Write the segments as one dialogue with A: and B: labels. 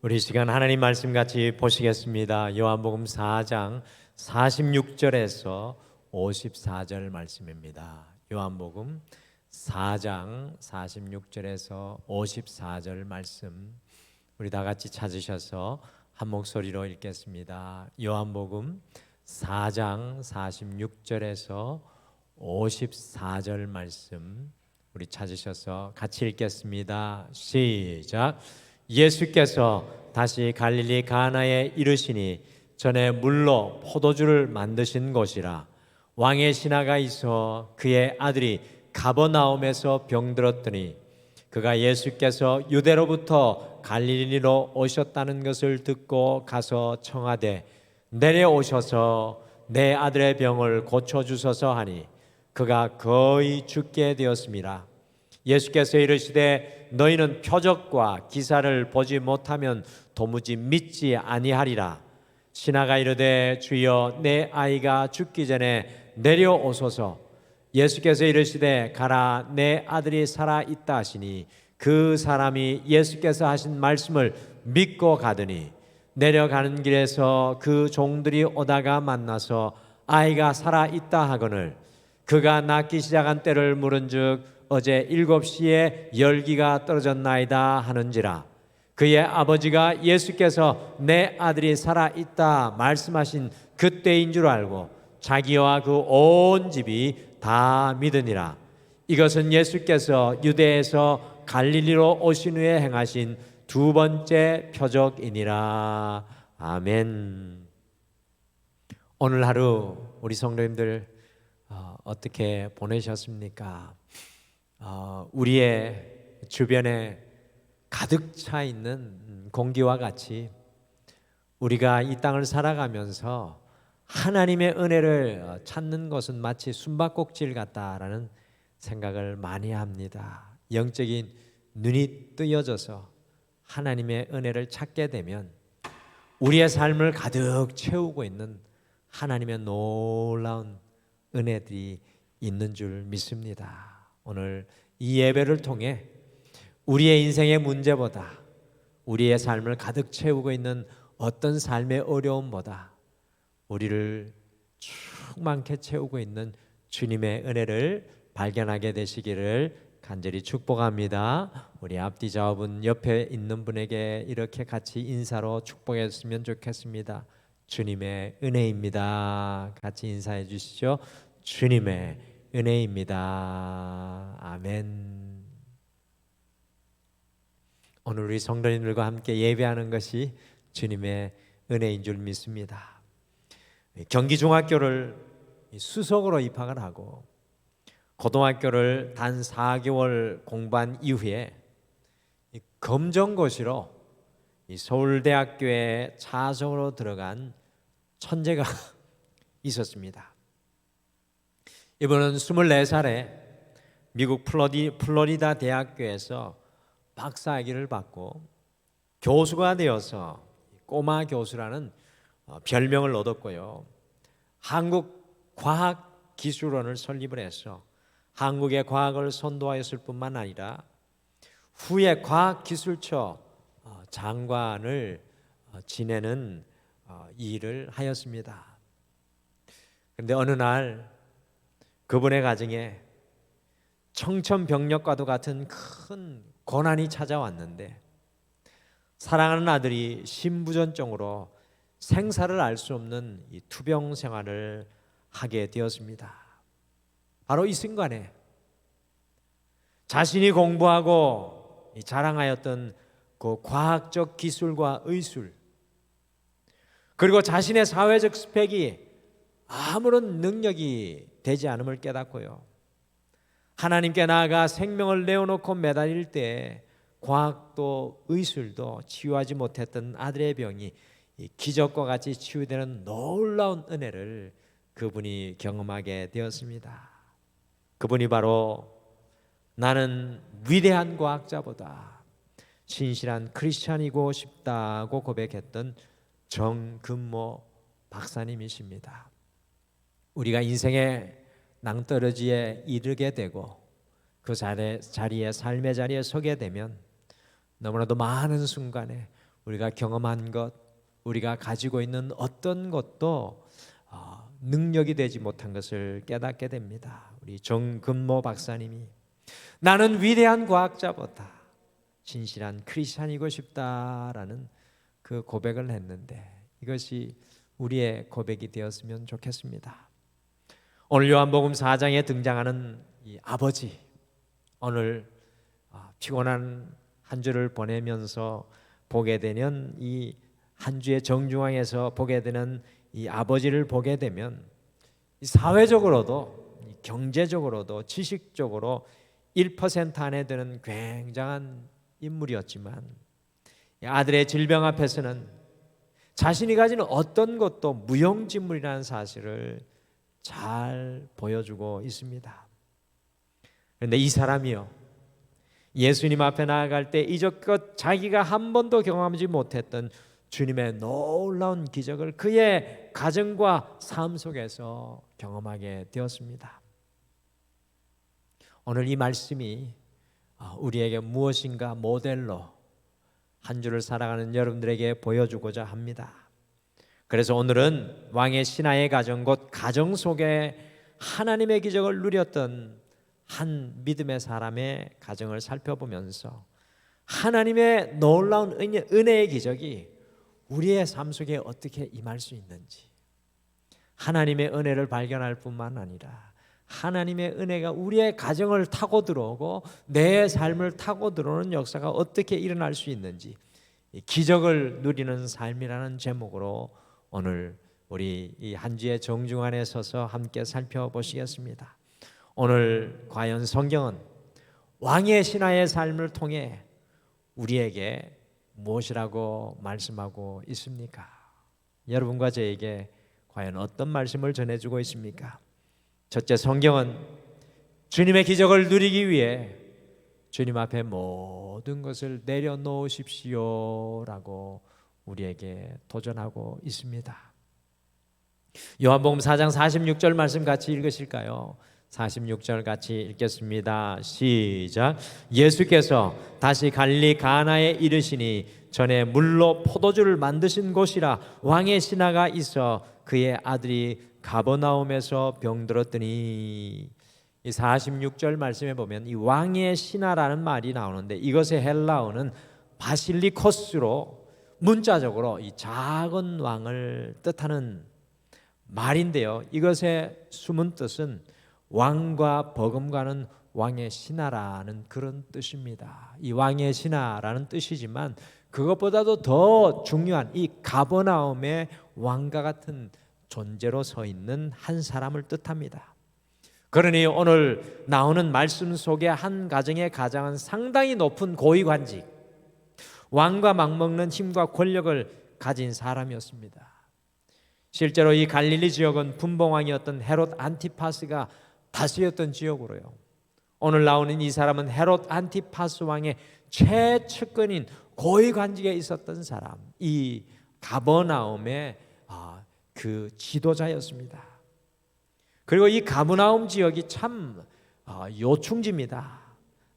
A: 우리 시간 하나님 말씀 같이 보시겠습니다. 요한복음 4장 46절에서 54절 말씀입니다. 요한복음 4장 46절에서 54절 말씀 우리 다 같이 찾으셔서 한 목소리로 읽겠습니다. 요한복음 4장 46절에서 54절 말씀 우리 찾으셔서 같이 읽겠습니다. 시작. 예수께서 다시 갈릴리 가나에 이르시니 전에 물로 포도주를 만드신 곳이라. 왕의 신하가 있어 그의 아들이 가버나움에서 병들었더니 그가 예수께서 유대로부터 갈릴리로 오셨다는 것을 듣고 가서 청하되 내려오셔서 내 아들의 병을 고쳐주소서 하니 그가 거의 죽게 되었습니다. 예수께서 이르시되 너희는 표적과 기사를 보지 못하면 도무지 믿지 아니하리라. 신하가 이르되 주여 내 아이가 죽기 전에 내려오소서. 예수께서 이르시되 가라 내 아들이 살아 있다 하시니 그 사람이 예수께서 하신 말씀을 믿고 가더니 내려가는 길에서 그 종들이 오다가 만나서 아이가 살아 있다 하거늘 그가 낫기 시작한 때를 물은즉 어제 7시에 열기가 떨어졌나이다 하는지라. 그의 아버지가 예수께서 내 아들이 살아있다 말씀하신 그때인 줄 알고 자기와 그 온 집이 다 믿으니라. 이것은 예수께서 유대에서 갈릴리로 오신 후에 행하신 두 번째 표적이니라. 아멘. 오늘 하루 우리 성도님들 어떻게 보내셨습니까? 우리의 주변에 가득 차 있는 공기와 같이 우리가 이 땅을 살아가면서 하나님의 은혜를 찾는 것은 마치 숨바꼭질 같다라는 생각을 많이 합니다. 영적인 눈이 뜨여져서 하나님의 은혜를 찾게 되면 우리의 삶을 가득 채우고 있는 하나님의 놀라운 은혜들이 있는 줄 믿습니다. 오늘 이 예배를 통해 우리의 인생의 문제보다 우리의 삶을 가득 채우고 있는 어떤 삶의 어려움보다 우리를 충만케 채우고 있는 주님의 은혜를 발견하게 되시기를 간절히 축복합니다. 우리 앞뒤 좌우분 옆에 있는 분에게 이렇게 같이 인사로 축복했으면 좋겠습니다. 주님의 은혜입니다. 같이 인사해 주시죠. 주님의 은혜입니다. 아멘. 오늘 우리 성도님들과 함께 예배하는 것이 주님의 은혜인 줄 믿습니다. 경기중학교를 수석으로 입학을 하고 고등학교를 단 4개월 공부한 이후에 검정고시로 서울대학교에 차성으로 들어간 천재가 있었습니다. 이분은 24살에 미국 플로리다 대학교에서 박사학위를 받고 교수가 되어서 꼬마 교수라는 별명을 얻었고요. 한국과학기술원을 설립을 해서 한국의 과학을 선도하였을 뿐만 아니라 후에 과학기술처 장관을 지내는 일을 하였습니다. 그런데 어느 날 그분의 가정에 청천벽력과도 같은 큰 고난이 찾아왔는데 사랑하는 아들이 신부전증으로 생사를 알 수 없는 이 투병 생활을 하게 되었습니다. 바로 이 순간에 자신이 공부하고 자랑하였던 그 과학적 기술과 의술 그리고 자신의 사회적 스펙이 아무런 능력이 되지 않음을 깨닫고요. 하나님께 나아가 생명을 내어놓고 매달릴 때 과학도 의술도 치유하지 못했던 아들의 병이 기적과 같이 치유되는 놀라운 은혜를 그분이 경험하게 되었습니다. 그분이 바로 나는 위대한 과학자보다 신실한 크리스찬이고 싶다고 고백했던 정근모 박사님이십니다. 우리가 인생의 낭떠러지에 이르게 되고 그 자리에 삶의 자리에 서게 되면 너무나도 많은 순간에 우리가 경험한 것, 우리가 가지고 있는 어떤 것도 능력이 되지 못한 것을 깨닫게 됩니다. 우리 정근모 박사님이 나는 위대한 과학자보다 진실한 크리스찬이고 싶다라는 그 고백을 했는데 이것이 우리의 고백이 되었으면 좋겠습니다. 오늘 요한복음 4장에 등장하는 이 아버지, 오늘 피곤한 한 주를 보내면서 보게 되는 이 한 주의 정중앙에서 보게 되는 이 아버지를 보게 되면 사회적으로도 경제적으로도 지식적으로 1% 안에 드는 굉장한 인물이었지만 아들의 질병 앞에서는 자신이 가진 어떤 것도 무용지물이라는 사실을 잘 보여주고 있습니다. 그런데 이 사람이요, 예수님 앞에 나아갈 때 이적껏 자기가 한 번도 경험하지 못했던 주님의 놀라운 기적을 그의 가정과 삶 속에서 경험하게 되었습니다. 오늘 이 말씀이 우리에게 무엇인가 모델로 한 주를 살아가는 여러분들에게 보여주고자 합니다. 그래서 오늘은 왕의 신하의 가정, 곧 가정 속에 하나님의 기적을 누렸던 한 믿음의 사람의 가정을 살펴보면서 하나님의 놀라운 은혜의 기적이 우리의 삶 속에 어떻게 임할 수 있는지, 하나님의 은혜를 발견할 뿐만 아니라 하나님의 은혜가 우리의 가정을 타고 들어오고 내 삶을 타고 들어오는 역사가 어떻게 일어날 수 있는지, 기적을 누리는 삶이라는 제목으로 오늘 우리 이 한 주의 정중안에 서서 함께 살펴보시겠습니다. 오늘 과연 성경은 왕의 신하의 삶을 통해 우리에게 무엇이라고 말씀하고 있습니까? 여러분과 저에게 과연 어떤 말씀을 전해주고 있습니까? 첫째, 성경은 주님의 기적을 누리기 위해 주님 앞에 모든 것을 내려놓으십시오라고 우리에게 도전하고 있습니다. 요한복음 4장 46절 말씀 같이 읽으실까요? 46절 같이 읽겠습니다. 시작. 예수께서 다시 갈릴리 가나에 이르시니 전에 물로 포도주를 만드신 곳이라 왕의 신하가 있어 그의 아들이 가버나움에서 병들었더니, 이 46절 말씀에 보면 이 왕의 신하라는 말이 나오는데 이것의 헬라어는 바실리코스로 문자적으로 이 작은 왕을 뜻하는 말인데요, 이것의 숨은 뜻은 왕과 버금가는 왕의 신하라는 그런 뜻입니다. 이 왕의 신하라는 뜻이지만 그것보다도 더 중요한 이 가버나움의 왕과 같은 존재로 서 있는 한 사람을 뜻합니다. 그러니 오늘 나오는 말씀 속에 한 가정의 가장은 상당히 높은 고위관직, 왕과 맞먹는 힘과 권력을 가진 사람이었습니다. 실제로 이 갈릴리 지역은 분봉왕이었던 헤롯 안티파스가 다스렸던 지역으로요, 오늘 나오는 이 사람은 헤롯 안티파스 왕의 최측근인 고위관직에 있었던 사람, 이 가버나움의 그 지도자였습니다. 그리고 이 가버나움 지역이 참 요충지입니다.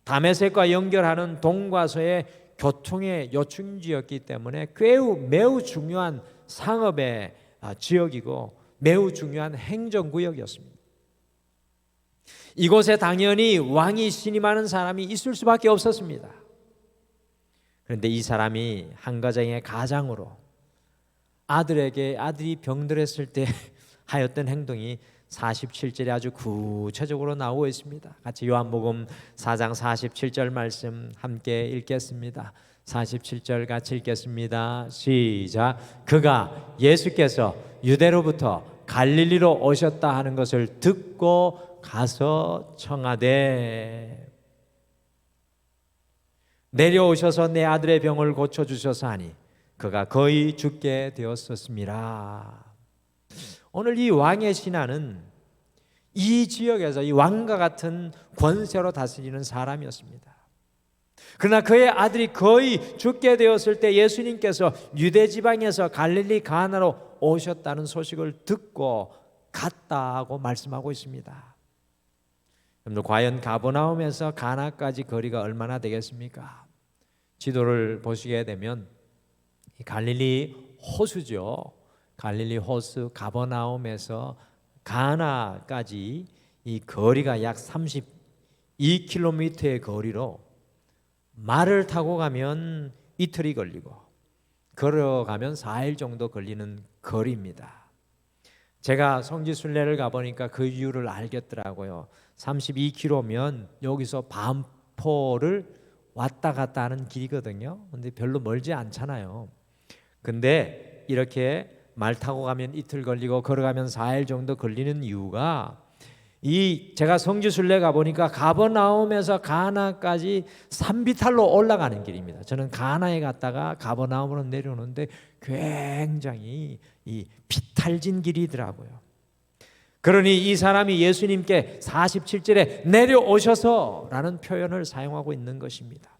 A: 다메섹과 연결하는 동과서의 교통의 요충지였기 때문에 매우 중요한 상업의 지역이고 매우 중요한 행정구역이었습니다. 이곳에 당연히 왕이 신임하는 사람이 있을 수밖에 없었습니다. 그런데 이 사람이 한 가정의 가장으로 아들이 병들었을 때 하였던 행동이 47절에 아주 구체적으로 나오고 있습니다. 같이 요한복음 4장 47절 말씀 함께 읽겠습니다. 47절 같이 읽겠습니다. 시작. 그가 예수께서 유대로부터 갈릴리로 오셨다 하는 것을 듣고 가서 청하되 내려오셔서 내 아들의 병을 고쳐주셔서 하니 그가 거의 죽게 되었었습니다. 오늘 이 왕의 신하는 이 지역에서 이 왕과 같은 권세로 다스리는 사람이었습니다. 그러나 그의 아들이 거의 죽게 되었을 때 예수님께서 유대 지방에서 갈릴리 가나로 오셨다는 소식을 듣고 갔다고 말씀하고 있습니다. 여러분들, 과연 가버나움에서 가나까지 거리가 얼마나 되겠습니까? 지도를 보시게 되면 갈릴리 호수죠. 갈릴리 호수 가버나움에서 가나까지 이 거리가 약 32km의 거리로 말을 타고 가면 이틀이 걸리고 걸어가면 4일 정도 걸리는 거리입니다. 제가 성지순례를 가보니까 그 이유를 알겠더라고요. 32km면 여기서 반포를 왔다 갔다 하는 길이거든요. 근데 별로 멀지 않잖아요. 근데 이렇게 말 타고 가면 이틀 걸리고 걸어가면 4일 정도 걸리는 이유가 제가 성지순례 가보니까 가버나움에서 가나까지 산비탈로 올라가는 길입니다. 저는 가나에 갔다가 가버나움으로 내려오는데 굉장히 이 비탈진 길이더라고요. 그러니 이 사람이 예수님께 47절에 내려오셔서 라는 표현을 사용하고 있는 것입니다.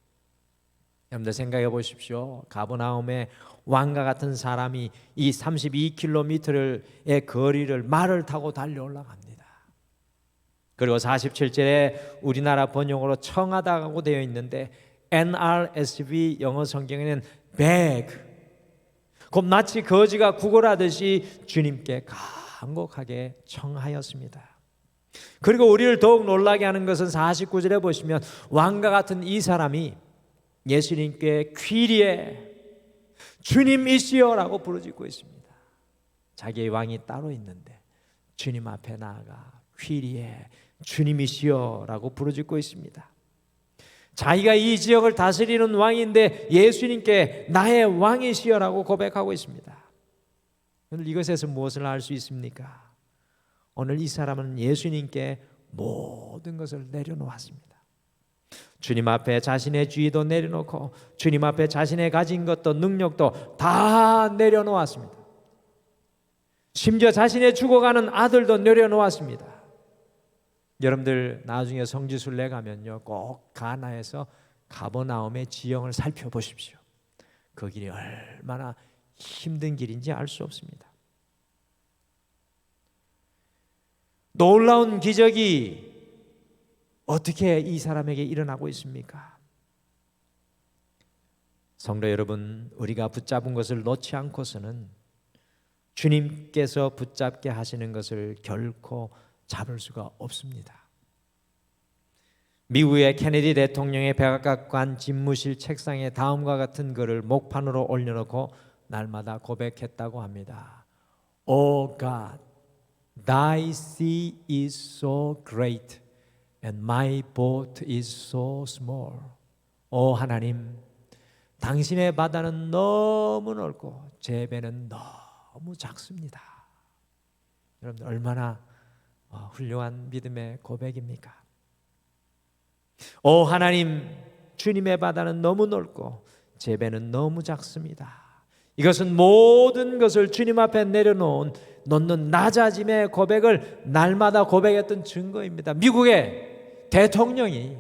A: 여러분들 생각해 보십시오. 가버나움의 왕과 같은 사람이 이 32km의 거리를 말을 타고 달려 올라갑니다. 그리고 47절에 우리나라 번역으로 청하다고 되어 있는데 NRSV 영어 성경에는 beg, 곧 마치 거지가 구걸하듯이 주님께 간곡하게 청하였습니다. 그리고 우리를 더욱 놀라게 하는 것은 49절에 보시면 왕과 같은 이 사람이 예수님께 퀴리에 주님이시여라고 부르짖고 있습니다. 자기의 왕이 따로 있는데 주님 앞에 나아가 퀴리에 주님이시여라고 부르짖고 있습니다. 자기가 이 지역을 다스리는 왕인데 예수님께 나의 왕이시여라고 고백하고 있습니다. 오늘 이것에서 무엇을 알 수 있습니까? 오늘 이 사람은 예수님께 모든 것을 내려놓았습니다. 주님 앞에 자신의 주의도 내려놓고 주님 앞에 자신의 가진 것도 능력도 다 내려놓았습니다. 심지어 자신의 죽어가는 아들도 내려놓았습니다. 여러분들 나중에 성지순례 가면요 꼭 가나에서 가버나움의 지형을 살펴보십시오. 그 길이 얼마나 힘든 길인지 알 수 없습니다. 놀라운 기적이 어떻게 이 사람에게 일어나고 있습니까? 성도 여러분, 우리가 붙잡은 것을 놓지 않고서는 주님께서 붙잡게 하시는 것을 결코 잡을 수가 없습니다. 미국의 케네디 대통령의 백악관 집무실 책상에 다음과 같은 글을 목판으로 올려놓고 날마다 고백했다고 합니다. Oh God, Thy sea is so great and my boat is so small. 오 하나님, 당신의 바다는 너무 넓고 제 배는 너무 작습니다. 여러분 얼마나 훌륭한 믿음의 고백입니까? 오 하나님, 주님의 바다는 너무 넓고 제 배는 너무 작습니다. 이것은 모든 것을 주님 앞에 놓는 낮아짐의 고백을 날마다 고백했던 증거입니다. 미국의 대통령이,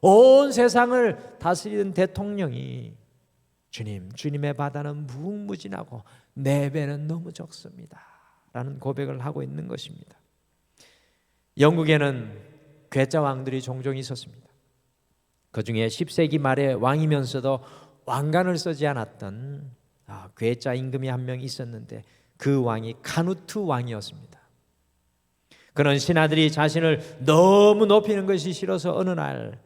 A: 온 세상을 다스리는 대통령이 주님의 바다는 무궁무진하고 내 배는 너무 적습니다 라는 고백을 하고 있는 것입니다. 영국에는 괴짜 왕들이 종종 있었습니다. 그 중에 10세기 말에 왕이면서도 왕관을 쓰지 않았던 괴짜 임금이 한 명 있었는데 그 왕이 카누트 왕이었습니다. 그는 신하들이 자신을 너무 높이는 것이 싫어서 어느 날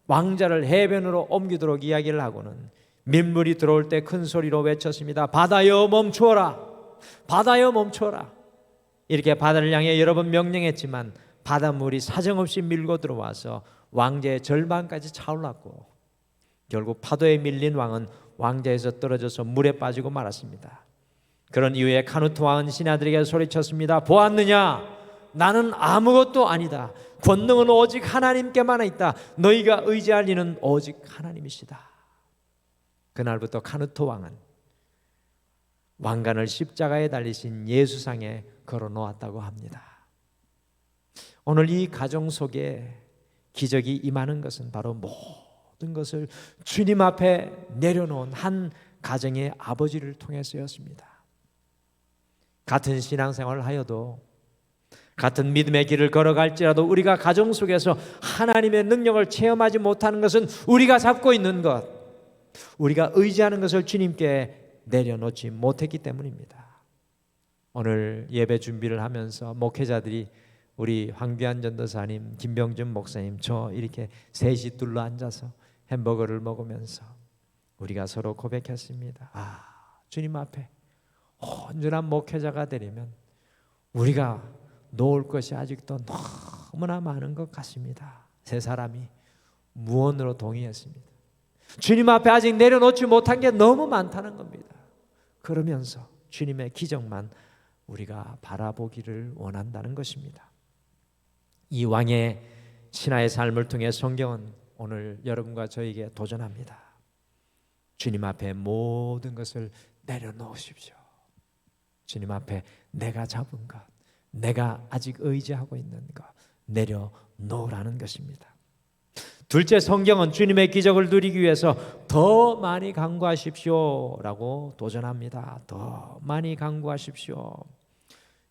A: 왕자를 해변으로 옮기도록 이야기를 하고는 민물이 들어올 때 큰 소리로 외쳤습니다. 바다여 멈추어라, 바다여 멈추어라. 이렇게 바다를 향해 여러 번 명령했지만 바닷물이 사정없이 밀고 들어와서 왕자의 절반까지 차올랐고 결국 파도에 밀린 왕은 왕자에서 떨어져서 물에 빠지고 말았습니다. 그런 이후에 카누트 왕은 신하들에게 소리쳤습니다. 보았느냐? 나는 아무것도 아니다. 권능은 오직 하나님께만 있다. 너희가 의지할 이는 오직 하나님이시다. 그날부터 카누트 왕은 왕관을 십자가에 달리신 예수상에 걸어 놓았다고 합니다. 오늘 이 가정 속에 기적이 임하는 것은 바로 모든 것을 주님 앞에 내려놓은 한 가정의 아버지를 통해서였습니다. 같은 신앙생활을 하여도 같은 믿음의 길을 걸어갈지라도 우리가 가정 속에서 하나님의 능력을 체험하지 못하는 것은 우리가 잡고 있는 것, 우리가 의지하는 것을 주님께 내려놓지 못했기 때문입니다. 오늘 예배 준비를 하면서 목회자들이 우리 황비안 전도사님, 김병준 목사님, 저 이렇게 셋이 둘러 앉아서 햄버거를 먹으면서 우리가 서로 고백했습니다. 주님 앞에 온전한 목회자가 되려면 우리가 놓을 것이 아직도 너무나 많은 것 같습니다. 세 사람이 무언으로 동의했습니다. 주님 앞에 아직 내려놓지 못한 게 너무 많다는 겁니다. 그러면서 주님의 기적만 우리가 바라보기를 원한다는 것입니다. 이 왕의 신하의 삶을 통해 성경은 오늘 여러분과 저에게 도전합니다. 주님 앞에 모든 것을 내려놓으십시오. 주님 앞에 내가 잡은 것, 내가 아직 의지하고 있는 것 내려놓으라는 것입니다. 둘째, 성경은 주님의 기적을 누리기 위해서 더 많이 간구하십시오라고 도전합니다. 더 많이 간구하십시오.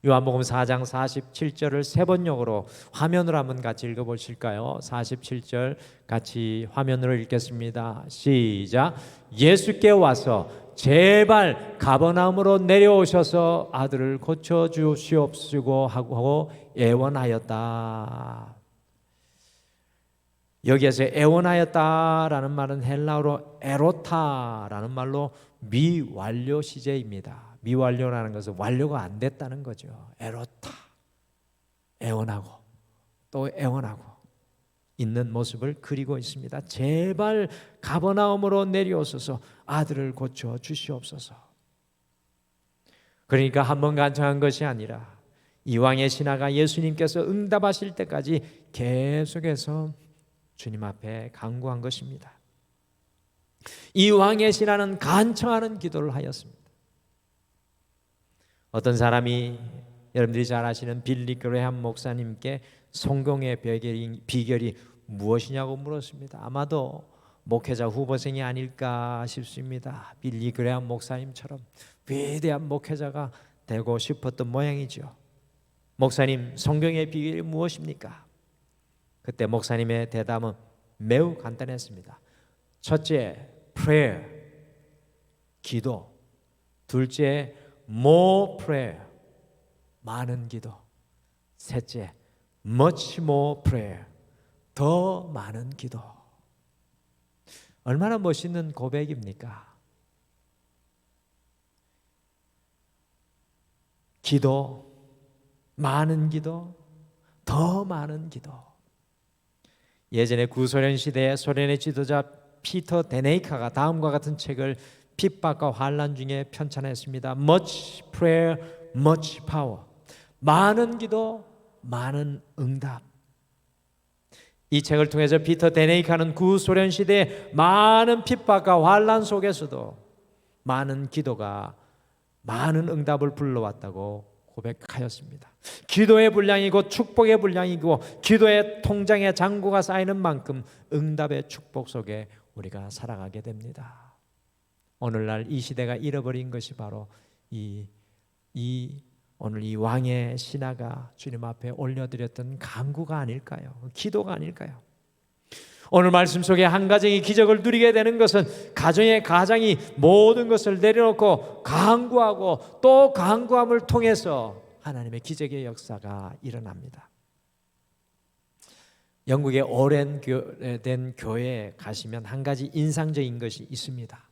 A: 요한복음 4장 47절을 세 번역으로 화면으로 한번 같이 읽어보실까요? 47절 같이 화면으로 읽겠습니다. 시작. 예수께 와서 제발 가버나움으로 내려오셔서 아들을 고쳐주시옵시고 하고 애원하였다. 여기에서 애원하였다라는 말은 헬라어로 에로타라는 말로 미완료 시제입니다. 미완료라는 것은 완료가 안 됐다는 거죠. 에로타, 애원하고 또 애원하고 있는 모습을 그리고 있습니다. 제발 가버나움으로 내려오셔서 아들을 고쳐 주시옵소서. 그러니까 한 번 간청한 것이 아니라 이 왕의 신하가 예수님께서 응답하실 때까지 계속해서 주님 앞에 간구한 것입니다. 이 왕의 신하는 간청하는 기도를 하였습니다. 어떤 사람이 여러분들이 잘 아시는 빌리 그레함 목사님께 성공의 비결이 무엇이냐고 물었습니다. 아마도 목회자 후보생이 아닐까 싶습니다. 빌리 그레함 목사님처럼 위대한 목회자가 되고 싶었던 모양이죠. 목사님, 성공의 비결이 무엇입니까? 그때 목사님의 대답은 매우 간단했습니다. 첫째, prayer, 기도. 둘째, more prayer, 많은 기도. 셋째, much more prayer, 더 많은 기도. 얼마나 멋있는 고백입니까? 기도, 많은 기도, 더 많은 기도. 예전에 구소련 시대에 소련의 지도자 피터 데네이카가 다음과 같은 책을 핍박과 환란 중에 편찬했습니다. Much prayer, much power. 많은 기도, 많은 응답. 이 책을 통해서 피터 데네이카는 구소련 시대의 많은 핍박과 환란 속에서도 많은 기도가 많은 응답을 불러왔다고 고백하였습니다. 기도의 분량이고 축복의 분량이고 기도의 통장에 잔고가 쌓이는 만큼 응답의 축복 속에 우리가 살아가게 됩니다. 오늘날 이 시대가 잃어버린 것이 바로 오늘 이 왕의 신하가 주님 앞에 올려드렸던 간구가 아닐까요? 기도가 아닐까요? 오늘 말씀 속에 한 가정이 기적을 누리게 되는 것은 가정의 가장이 모든 것을 내려놓고 간구하고 또 간구함을 통해서 하나님의 기적의 역사가 일어납니다. 영국의 오랜된 교회에 가시면 한 가지 인상적인 것이 있습니다.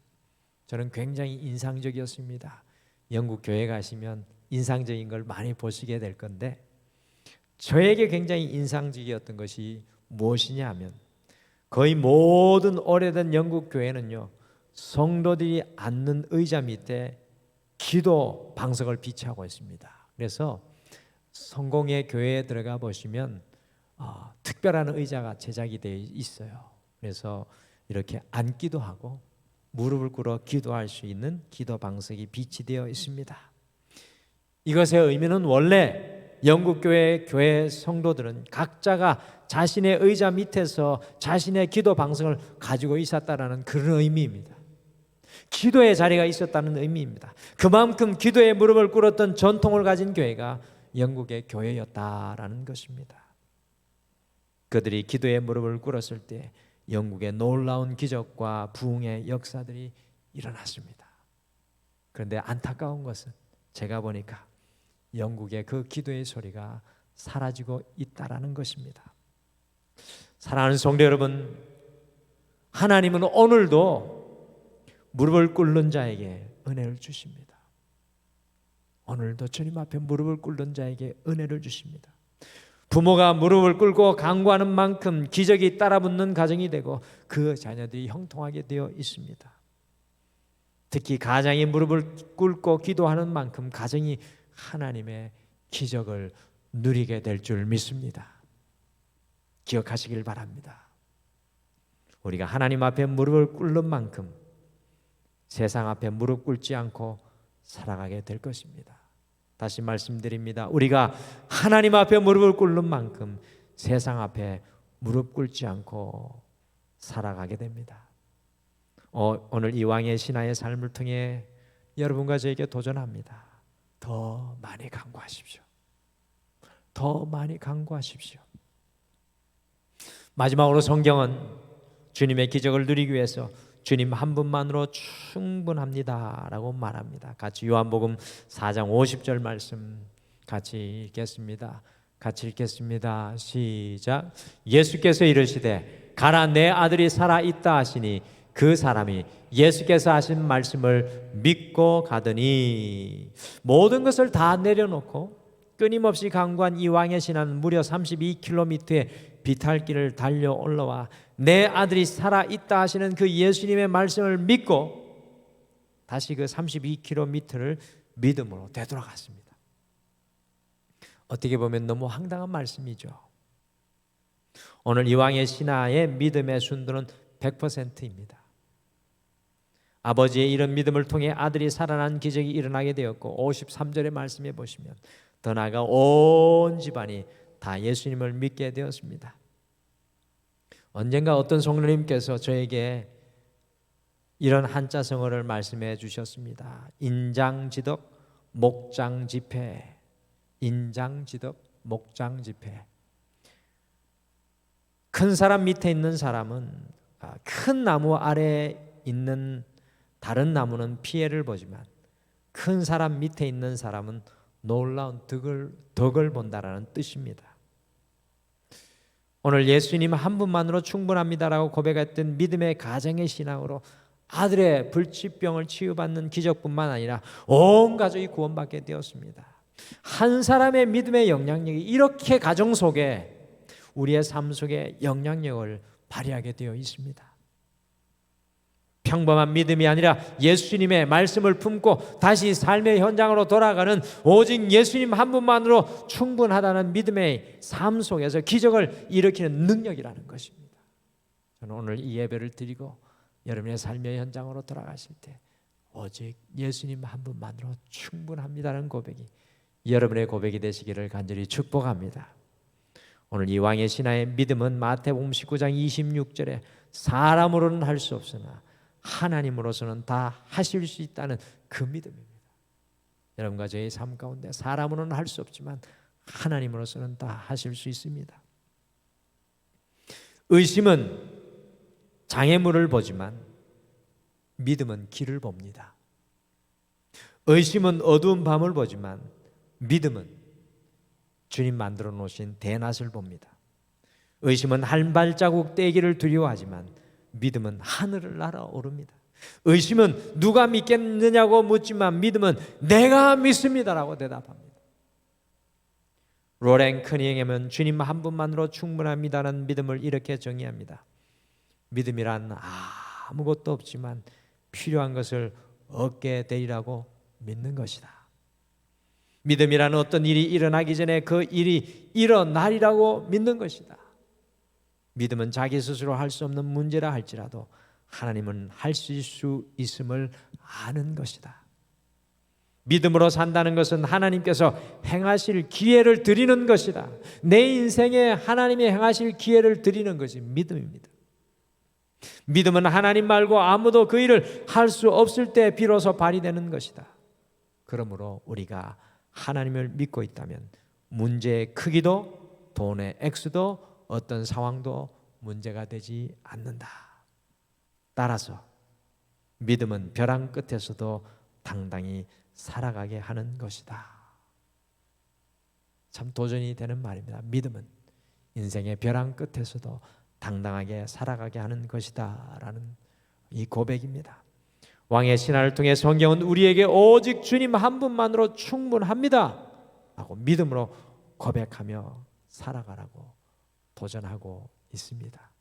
A: 저는 굉장히 인상적이었습니다. 영국 교회에 가시면 인상적인 걸 많이 보시게 될 건데 저에게 굉장히 인상적이었던 것이 무엇이냐 하면 거의 모든 오래된 영국 교회는요, 성도들이 앉는 의자 밑에 기도 방석을 비치하고 있습니다. 그래서 성공의 교회에 들어가 보시면 특별한 의자가 제작이 되어 있어요. 그래서 이렇게 앉기도 하고 무릎을 꿇어 기도할 수 있는 기도 방석이 비치되어 있습니다. 이것의 의미는 원래 영국 교회 성도들은 각자가 자신의 의자 밑에서 자신의 기도 방석을 가지고 있었다라는 그런 의미입니다. 기도의 자리가 있었다는 의미입니다. 그만큼 기도에 무릎을 꿇었던 전통을 가진 교회가 영국의 교회였다라는 것입니다. 그들이 기도에 무릎을 꿇었을 때 영국의 놀라운 기적과 부흥의 역사들이 일어났습니다. 그런데 안타까운 것은 제가 보니까 영국의 그 기도의 소리가 사라지고 있다라는 것입니다. 사랑하는 성도 여러분, 하나님은 오늘도 무릎을 꿇는 자에게 은혜를 주십니다. 오늘도 주님 앞에 무릎을 꿇는 자에게 은혜를 주십니다. 부모가 무릎을 꿇고 간구하는 만큼 기적이 따라붙는 가정이 되고 그 자녀들이 형통하게 되어 있습니다. 특히 가장이 무릎을 꿇고 기도하는 만큼 가정이 하나님의 기적을 누리게 될 줄 믿습니다. 기억하시길 바랍니다. 우리가 하나님 앞에 무릎을 꿇는 만큼 세상 앞에 무릎 꿇지 않고 살아가게 될 것입니다. 다시 말씀드립니다. 우리가 하나님 앞에 무릎을 꿇는 만큼 세상 앞에 무릎 꿇지 않고 살아가게 됩니다. 오늘 이왕의 신하의 삶을 통해 여러분과 저에게 도전합니다. 더 많이 간구하십시오. 더 많이 간구하십시오. 마지막으로 성경은 주님의 기적을 누리기 위해서 주님 한 분만으로 충분합니다 라고 말합니다. 같이 요한복음 4장 50절 말씀 같이 읽겠습니다. 시작. 예수께서 이르시되 가라, 내 아들이 살아있다 하시니 그 사람이 예수께서 하신 말씀을 믿고 가더니 모든 것을 다 내려놓고 끊임없이 간구한 이왕의 신하는 무려 32km의 비탈길을 달려 올라와 내 아들이 살아있다 하시는 그 예수님의 말씀을 믿고 다시 그 32km를 믿음으로 되돌아갔습니다. 어떻게 보면 너무 황당한 말씀이죠. 오늘 이왕의 신하의 믿음의 순도는 100%입니다. 아버지의 이런 믿음을 통해 아들이 살아난 기적이 일어나게 되었고 53절의 말씀에 보시면 더 나아가 온 집안이 다 예수님을 믿게 되었습니다. 언젠가 어떤 성도님께서 저에게 이런 한자성어를 말씀해 주셨습니다. 인장지덕 목장지폐. 인장지덕 목장지폐. 큰 사람 밑에 있는 사람은 큰 나무 아래에 있는 다른 나무는 피해를 보지만 큰 사람 밑에 있는 사람은 놀라운 덕을 본다라는 뜻입니다. 오늘 예수님 한 분만으로 충분합니다라고 고백했던 믿음의 가정의 신앙으로 아들의 불치병을 치유받는 기적뿐만 아니라 온 가족이 구원받게 되었습니다. 한 사람의 믿음의 영향력이 이렇게 가정 속에 우리의 삶 속에 영향력을 발휘하게 되어 있습니다. 평범한 믿음이 아니라 예수님의 말씀을 품고 다시 삶의 현장으로 돌아가는 오직 예수님 한 분만으로 충분하다는 믿음의 삶 속에서 기적을 일으키는 능력이라는 것입니다. 저는 오늘 이 예배를 드리고 여러분의 삶의 현장으로 돌아가실 때 오직 예수님 한 분만으로 충분합니다라는 고백이 여러분의 고백이 되시기를 간절히 축복합니다. 오늘 이왕의 신하의 믿음은 마태복음 19장 26절에 사람으로는 할 수 없으나 하나님으로서는 다 하실 수 있다는 그 믿음입니다. 여러분과 저의 삶 가운데 사람으로는 할 수 없지만 하나님으로서는 다 하실 수 있습니다. 의심은 장애물을 보지만 믿음은 길을 봅니다. 의심은 어두운 밤을 보지만 믿음은 주님 만들어 놓으신 대낮을 봅니다. 의심은 한 발자국 떼기를 두려워하지만 믿음은 하늘을 날아오릅니다. 의심은 누가 믿겠느냐고 묻지만 믿음은 내가 믿습니다라고 대답합니다. 로렌 커닝햄은 주님 한 분만으로 충분합니다라는 믿음을 이렇게 정의합니다. 믿음이란 아무것도 없지만 필요한 것을 얻게 되리라고 믿는 것이다. 믿음이란 어떤 일이 일어나기 전에 그 일이 일어나리라고 믿는 것이다. 믿음은 자기 스스로 할 수 없는 문제라 할지라도 하나님은 하실 수 있음을 아는 것이다. 믿음으로 산다는 것은 하나님께서 행하실 기회를 드리는 것이다. 내 인생에 하나님이 행하실 기회를 드리는 것이 믿음입니다. 믿음은 하나님 말고 아무도 그 일을 할 수 없을 때 비로소 발휘되는 것이다. 그러므로 우리가 하나님을 믿고 있다면 문제의 크기도 돈의 액수도 어떤 상황도 문제가 되지 않는다. 따라서 믿음은 벼랑 끝에서도 당당히 살아가게 하는 것이다. 참 도전이 되는 말입니다. 믿음은 인생의 벼랑 끝에서도 당당하게 살아가게 하는 것이다 라는 이 고백입니다. 왕의 신화를 통해 성경은 우리에게 오직 주님 한 분만으로 충분합니다 라고 믿음으로 고백하며 살아가라고 도전하고 있습니다.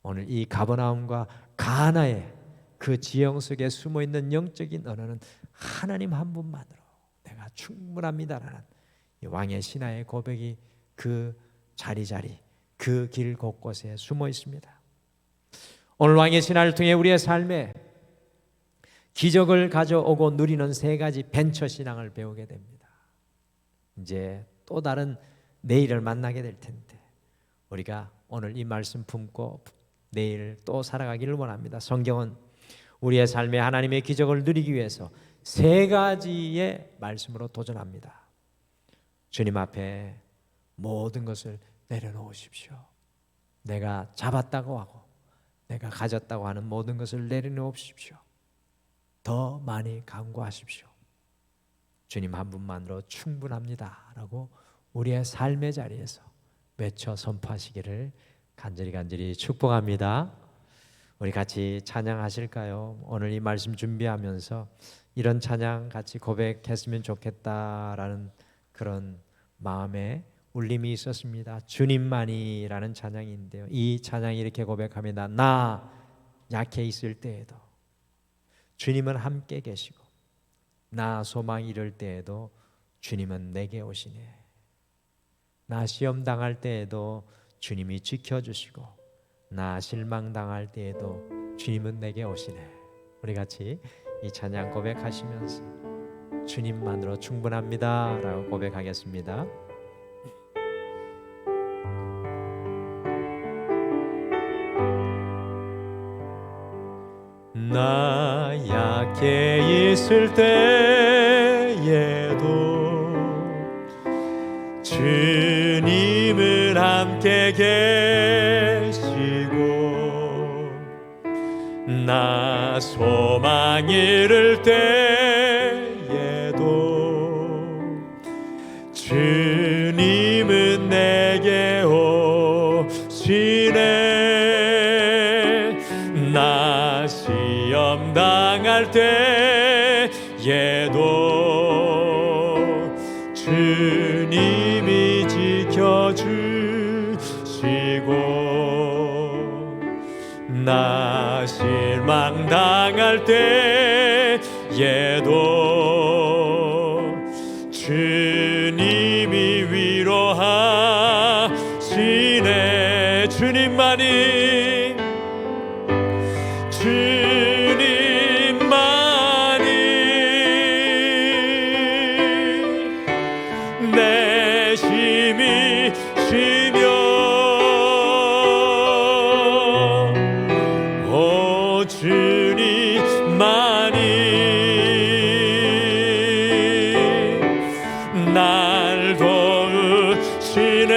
A: 오늘 이 가버나움과 가나의 그 지형 속에 숨어있는 영적인 언어는 하나님 한 분만으로 내가 충분합니다라는 이 왕의 신화의 고백이 그 자리자리 그 길 곳곳에 숨어 있습니다. 오늘 왕의 신화를 통해 우리의 삶에 기적을 가져오고 누리는 세 가지 벤처 신앙을 배우게 됩니다. 이제 또 다른 내일을 만나게 될 텐데 우리가 오늘 이 말씀 품고 내일 또 살아가기를 원합니다. 성경은 우리의 삶에 하나님의 기적을 누리기 위해서 세 가지의 말씀으로 도전합니다. 주님 앞에 모든 것을 내려놓으십시오. 내가 잡았다고 하고 내가 가졌다고 하는 모든 것을 내려놓으십시오. 더 많이 간구하십시오. 주님 한 분만으로 충분합니다 라고 우리의 삶의 자리에서 외쳐 선포하시기를 간절히 축복합니다. 우리 같이 찬양하실까요? 오늘 이 말씀 준비하면서 이런 찬양 같이 고백했으면 좋겠다라는 그런 마음에 울림이 있었습니다. 주님만이라는 찬양인데요, 이 찬양이 이렇게 고백합니다. 나 약해 있을 때에도 주님은 함께 계시고 나 소망 이를 때에도 주님은 내게 오시네. 나 시험 당할 때에도 주님이 지켜주시고 나 실망당할 때에도 주님은 내게 오시네. 우리 같이 이 찬양 고백하시면서 주님만으로 충분합니다 라고 고백하겠습니다. 나 약해 있을 때에도 주님은 함께 계시고 나 소망 잃을 때에도 주님은 내게 오시네. 나 시험 당할 때에도 주님이 지켜주시고 나 실망 당할 때에도 주님이 위로하시네. 주님만이 내 힘이 시며 오 주님만이 날 도우시네.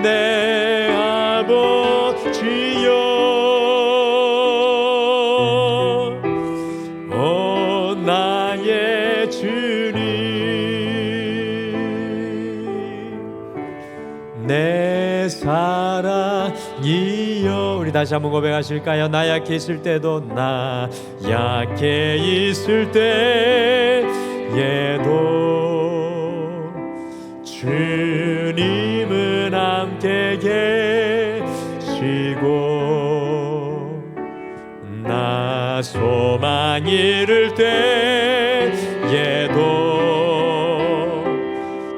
A: 내 아버지여 오 나의 주님 내 사랑이여. 우리 다시 한번 고백하실까요? 나 약해 있을 때도 나 약해 있을 때에도 주님은 함께 계시고 나 소망 잃을 때에도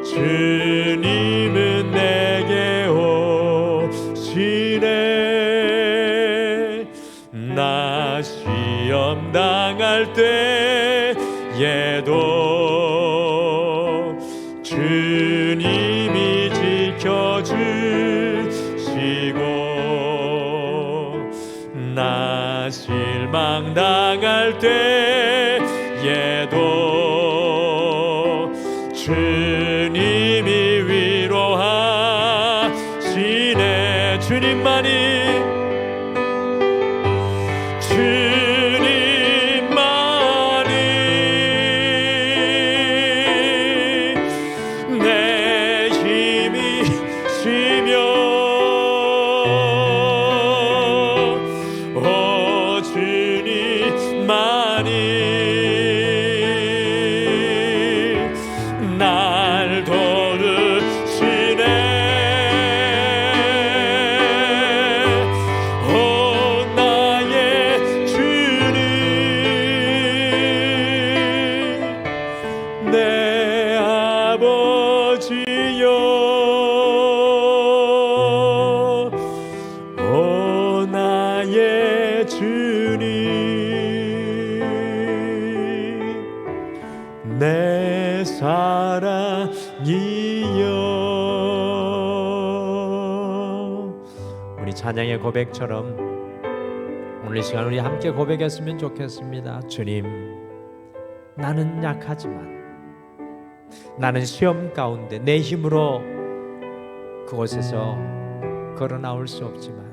A: 주님은 내게 오시네. 나 시험 당할 때에도 주님이 지켜주시고 나 실망 당할 때에도 주님이 위로하시네. 주님만이 내 힘이시며 날 도우시네. 오 나의 주님, 내 아버지여. 오 나의 주님, 내 사랑이여. 우리 찬양의 고백처럼 오늘 이 시간 우리 함께 고백했으면 좋겠습니다. 주님, 나는 약하지만, 나는 시험 가운데 내 힘으로 그곳에서 걸어 나올 수 없지만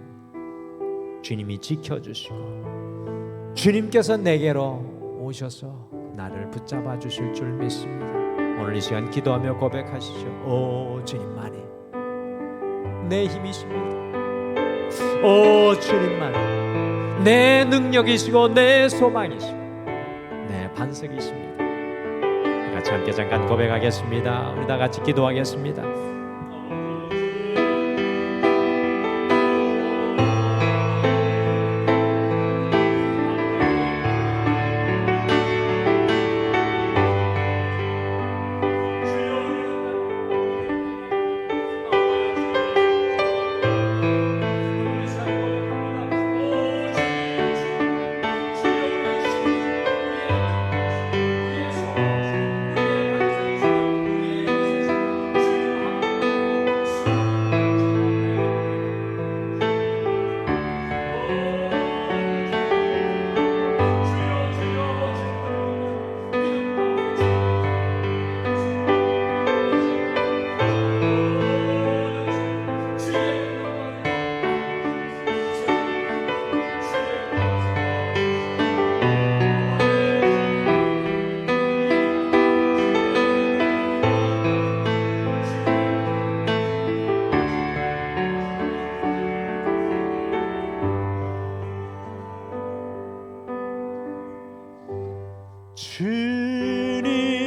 A: 주님이 지켜주시고 주님께서 내게로 오셔서 나를 붙잡아 주실 줄 믿습니다. 오늘 이 시간 기도하며 고백하시죠. 오 주님만이 내 힘이십니다. 오 주님만이 내 능력이시고 내 소망이시고 내 반석이십니다. 같이 함께 잠깐 고백하겠습니다. 우리 다 같이 기도하겠습니다.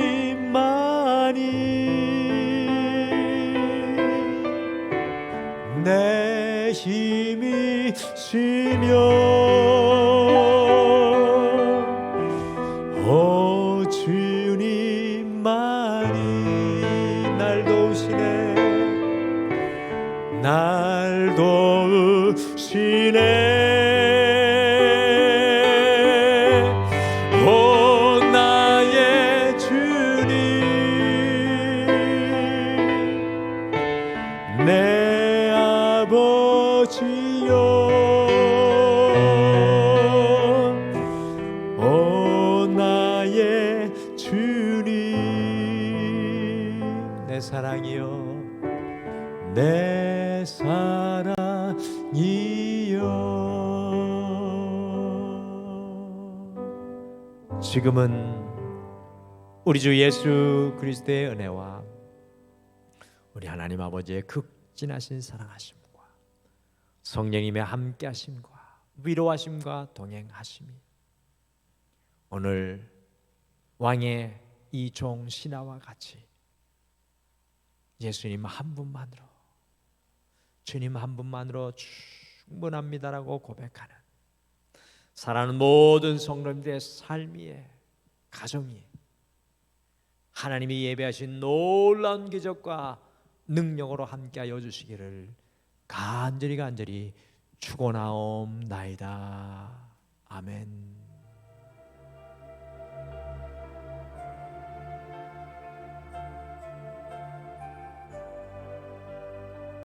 A: 주님만이 내 힘이시며 오 주님만이 날 도우시네. 날 도우시네. 내 아버지여. 오 나의 주님, 내 사랑이여. 내 사랑이여. 지금은 우리 주 예수 그리스도의 은혜와 우리 하나님 아버지의 극진하신 사랑하심과 성령님의 함께하심과 위로하심과 동행하심이 오늘 왕의 이 종 신하와 같이 예수님 한 분만으로, 주님 한 분만으로 충분합니다라고 고백하는 사랑하는 모든 성도님들의 삶이, 가정이 하나님이 예배하신 놀라운 기적과 능력으로 함께하여 주시기를 간절히 축원하옵나이다. 아멘.